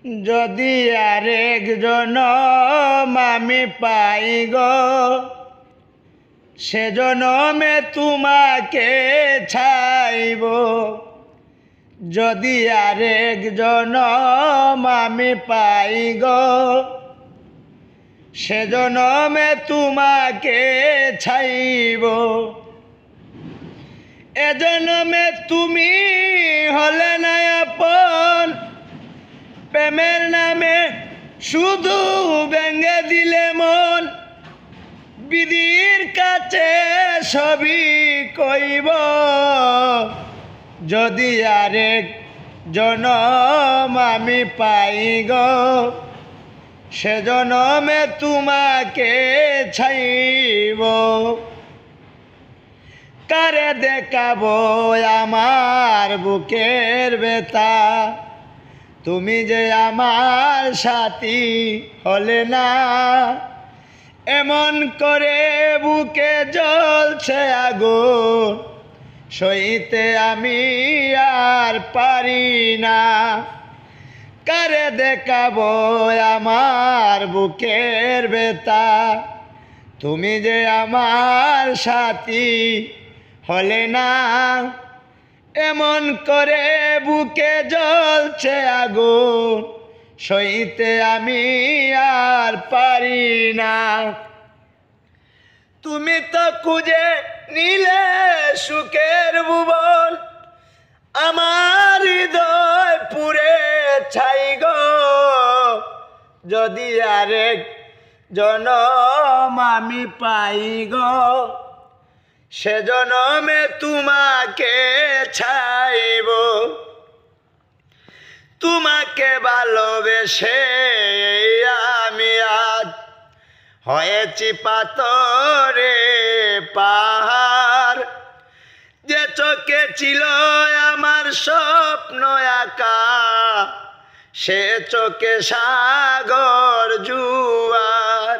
যদি আরেক জনম আমি পাই গো, সে জনমে তোমাকে চাইব। যদি আরেক জনম আমি পাই গো, সে জনমে তোমাকে চাইব। এ জনমে তুমি হলে না আপন, প্রেমের নামে শুধু ভেঙে দিলে মন। বিধির কাছে সবই কইব, যদি আরেক জনম আমি পাই গো, সে জনমে তোমাকে চাইব। কারে দেখাবো আমার বুকের ব্যথা, তুমি যে আমার সাথী হলে না। এমন করে বুকে জ্বলছে আগুন, সইতে আমি আর পারি না। কারে দেখাবো আমার বুকের ব্যথা, তুমি যে আমার সাথী হলে না। এমন করে বুকে জ্বলছে আগুন, সইতে আমি আর পারি না। তুমি তো খুঁজে নিলে সুখের ভুবন, আমার হৃদয় পুড়ে ছাই গো। যদি আরেক জনম আমি পাই গো, সে জনমে তোমাকে চাইব। তোমাকে ভালোবেসে আমি আজ হয়েছি পাথরে পাহাড়। যে চোখে ছিল আমার স্বপ্ন আঁকা, সে চোখে সাগর জুয়ার।